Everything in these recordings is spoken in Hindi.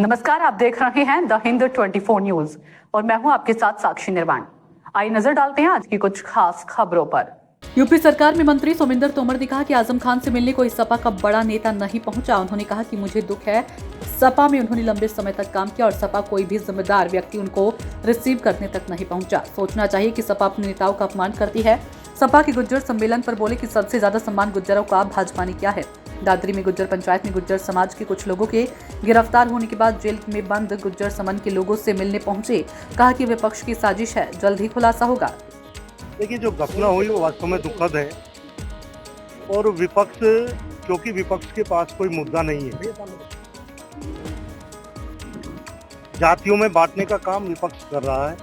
नमस्कार, आप देख रहे हैं द हिंद 24 न्यूज और मैं हूं आपके साथ साक्षी निर्वाण। आइए नजर डालते हैं आज की कुछ खास खबरों पर। यूपी सरकार में मंत्री सोमिंदर तोमर ने कहा कि आजम खान से मिलने कोई सपा का बड़ा नेता नहीं पहुंचा। उन्होंने कहा कि मुझे दुख है, सपा में उन्होंने लंबे समय तक काम किया और सपा कोई भी जिम्मेदार व्यक्ति उनको रिसीव करने तक नहीं पहुंचा। सोचना चाहिए कि सपा अपने नेताओं का अपमान करती है। सपा के गुज्जर सम्मेलन पर बोले कि सबसे ज्यादा सम्मान गुज्जरों का भाजपा ने किया है। दादरी में गुज्जर पंचायत में गुज्जर समाज के कुछ लोगों के गिरफ्तार होने के बाद जेल में बंद गुज्जर समन के लोगों से मिलने पहुंचे। कहा कि विपक्ष की साजिश है, जल्द ही खुलासा होगा। देखिए, जो घटना हुई वो वास्तव में दुखद है और विपक्ष, क्योंकि विपक्ष के पास कोई मुद्दा नहीं है, जातियों में बांटने का काम विपक्ष कर रहा है।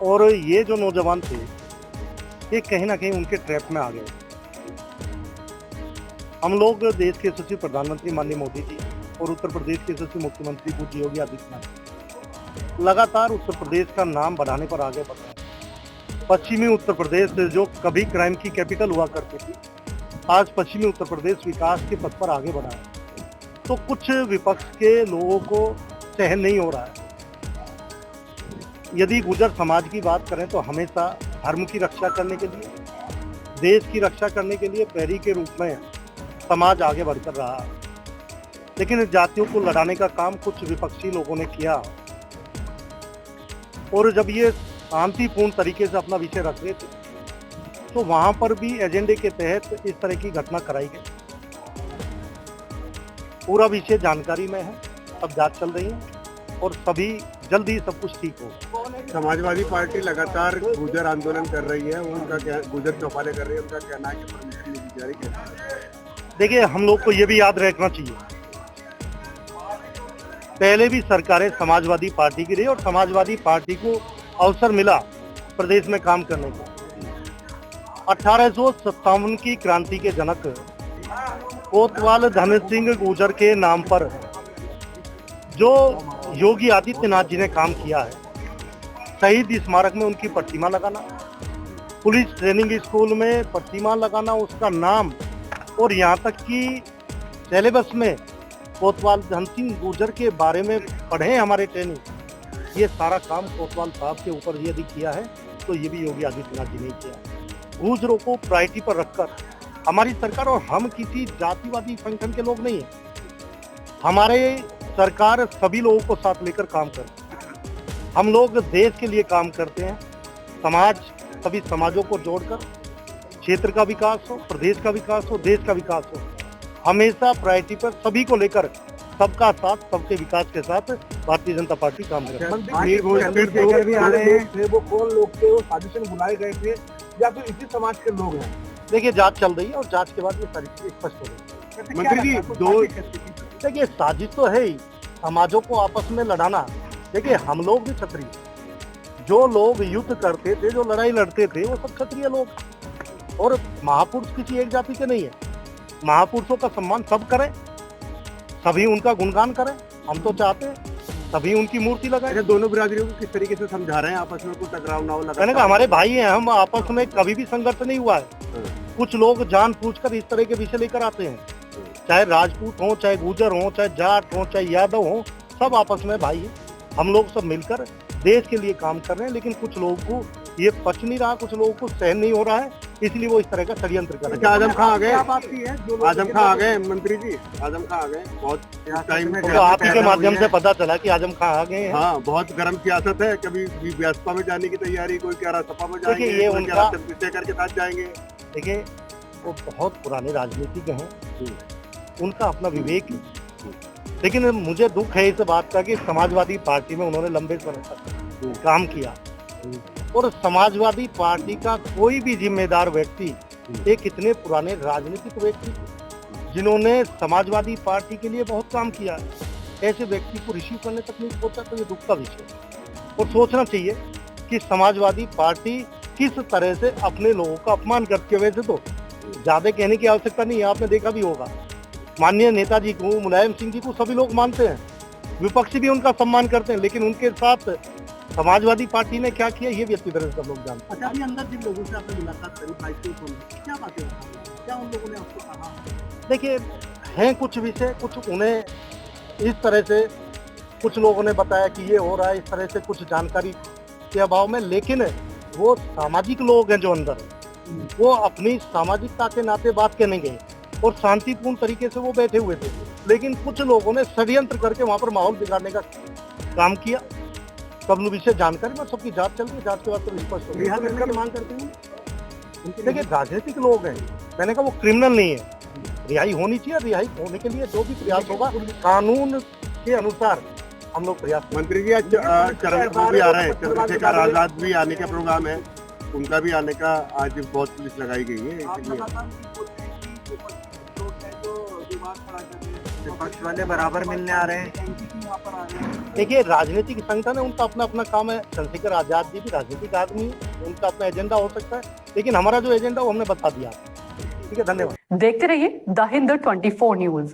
और ये जो नौजवान थे ये कहीं ना कहीं उनके ट्रैप में आ गए। हम लोग देश के यशस्वी प्रधानमंत्री माननीय मोदी जी और उत्तर प्रदेश के यशस्वी मुख्यमंत्री पूज्य योगी आदित्यनाथ लगातार उत्तर प्रदेश का नाम बढ़ाने पर आगे बढ़ रहे हैं। पश्चिमी उत्तर प्रदेश जो कभी क्राइम की कैपिटल हुआ करती थी, आज पश्चिमी उत्तर प्रदेश विकास के पथ पर आगे बढ़ा है। तो कुछ विपक्ष के लोगों को सहन नहीं हो रहा है। यदि गुर्जर समाज की बात करें तो हमेशा धर्म की रक्षा करने के लिए, देश की रक्षा करने के लिए प्रहरी के रूप में समाज आगे बढ़कर रहा है। लेकिन जातियों को लड़ाने का काम कुछ विपक्षी लोगों ने किया और जब ये शांतिपूर्ण तरीके से अपना विषय रख रहे थे तो वहां पर भी एजेंडे के तहत इस तरह की घटना कराई गई। पूरा विषय जानकारी में है, अब जांच चल रही है और सभी जल्दी सब कुछ ठीक हो। समाजवादी पार्टी लगातार गुर्जर आंदोलन कर रही है, उनका क्या, गुर्जर चौपाले कर रही है, उनका कहना है कि परमिशन नहीं दी जा रही है। देखिए, हम लोग को ये भी याद रखना चाहिए, पहले भी सरकारें समाजवादी पार्टी की रही और समाजवादी पार्टी को अवसर मिला प्रदेश में काम करने का। 1857 की क्रांति के जनक कोतवाल धन सिंह गुर्जर के नाम पर जो योगी आदित्यनाथ जी ने काम किया है, शहीद स्मारक में उनकी प्रतिमा लगाना, पुलिस ट्रेनिंग स्कूल में प्रतिमा लगाना, उसका नाम, और यहाँ तक कि सिलेबस में कोतवाल धन सिंह गुर्जर के बारे में पढ़े हमारे ट्रेनिंग, ये सारा काम कोतवाल साहब के ऊपर यदि किया है तो ये भी योगी आदित्यनाथ जी ने किया। गुर्जरों को प्रायोरिटी पर रखकर हमारी सरकार, और हम किसी जातिवादी संगठन के लोग नहीं है, हमारे सरकार सभी लोगों को साथ लेकर काम करती है। हम लोग देश के लिए काम करते हैं, समाज, सभी समाजों को जोड़कर क्षेत्र का विकास हो, प्रदेश का विकास हो, देश का विकास हो। हमेशा प्रायोरिटी पर सभी को लेकर सबका साथ, सबके विकास के साथ भारतीय जनता पार्टी काम करती है। वो कौन लोग थे, वो साजिश में बुलाए गए थे या फिर इसी समाज के लोग हैं? देखिए, जांच चल रही है और जांच के बाद ये सारी चीजें स्पष्ट हो गई। मंत्री जी, दो देखिए, साजिश तो है ही, समाजों को आपस में लड़ाना। देखिए, हम लोग भी क्षत्रिय, जो लोग युद्ध करते थे, जो लड़ाई लड़ते थे, वो सब क्षत्रिय लोग, और महापुरुष किसी एक जाति के नहीं है। महापुरुषों का सम्मान सब करें, सभी उनका गुणगान करें। हम तो चाहते हैं सभी उनकी मूर्ति लगाएं। दोनों बिरादरियों को किस तरीके से समझा रहे हैं आपस में, कोई टकराव ना हो? कहने का हमारे भाई हैं, हम आपस में कभी भी संघर्ष नहीं हुआ है। कुछ लोग जानबूझकर इस तरह के विषय लेकर आते हैं, चाहे राजपूत हो, चाहे गुर्जर हो, चाहे जाट हो, चाहे यादव हो, सब आपस में भाई है। हम लोग सब मिलकर देश के लिए काम कर रहे हैं, लेकिन कुछ लोगों को ये पच नहीं रहा, कुछ लोगों को सहन नहीं हो रहा है, इसलिए वो इस तरह का षड्यंत्र कर रहे हैं। आजम खां आ गए, आजम खां आ गए मंत्री जी, आजम खां आ गए। बहुत टाइम में तो आप ही के माध्यम से पता चला कि आजम खां आ गए हैं। हाँ, बहुत गर्म सियासत है, कभी भाजपा में जाने की तैयारी, कोई कह रहा सपा में जाएंगे, ये उनका शेखर के साथ जाएंगे। देखिए, वो बहुत पुराने राजनीतिक हैं, उनका अपना विवेक है। लेकिन मुझे दुख है इस बात का कि समाजवादी पार्टी में उन्होंने लंबे समय तक काम किया और समाजवादी पार्टी का कोई भी जिम्मेदार व्यक्ति, एक इतने पुराने राजनीतिक व्यक्ति जिन्होंने समाजवादी पार्टी के लिए बहुत काम किया है, ऐसे व्यक्ति को रिसीव करने तक नहीं पहुंचा, तो ये दुख का विषय है। और सोचना चाहिए कि समाजवादी पार्टी किस तरह से अपने लोगों का अपमान करती है। वैसे तो ज्यादा कहने की आवश्यकता नहीं है, आपने देखा भी होगा, माननीय नेताजी को, मुलायम सिंह जी को सभी लोग मानते हैं, विपक्षी भी उनका सम्मान करते हैं, लेकिन उनके साथ समाजवादी पार्टी ने क्या किया ये भी अच्छी तरह से सब लोग जानते हैं। अच्छा, अभी अंदर जिन लोगों से आपने मुलाकात करी, क्या बातें क्या उन लोगों ने आपको कहा? देखिए, हैं कुछ विषय, कुछ उन्हें इस तरह से कुछ लोगों ने बताया कि ये हो रहा है, इस तरह से कुछ जानकारी के अभाव में। लेकिन वो सामाजिक लोग हैं जो अंदर, वो अपनी सामाजिकता के नाते बात करने गए और शांतिपूर्ण तरीके से वो बैठे हुए थे, लेकिन कुछ लोगों ने षड्यंत्र करके वहां पर माहौल बिगाड़ने का काम किया। सब लोग विषय जानकारी में सबकी जांच चल रही है, जांच के बाद तो स्पष्ट होगी। रिहा करने की मांग करते हैं। देखिए, राजनीतिक लोग हैं, मैंने कहा वो क्रिमिनल नहीं है, रिहाई होनी चाहिए। रिहाई होने के लिए जो भी प्रयास होगा कानून के अनुसार हम लोग प्रयास। मंत्री जी आज वो भी आ रहे हैं, चंद्रशेखर आजाद भी आने का प्रोग्राम है, उनका भी आने का आज बहुत पुलिस लगाई गई है। विपक्ष वाले बराबर मिलने आ रहे हैं। देखिए, राजनीतिक संगठन है, उनका अपना अपना काम है। चंद्रशेखर आजाद जी भी राजनीतिक आदमी है, उनका अपना एजेंडा हो सकता है, लेकिन हमारा जो एजेंडा वो हमने बता दिया। ठीक है, धन्यवाद। देखते रहिए द हिंद 24 न्यूज।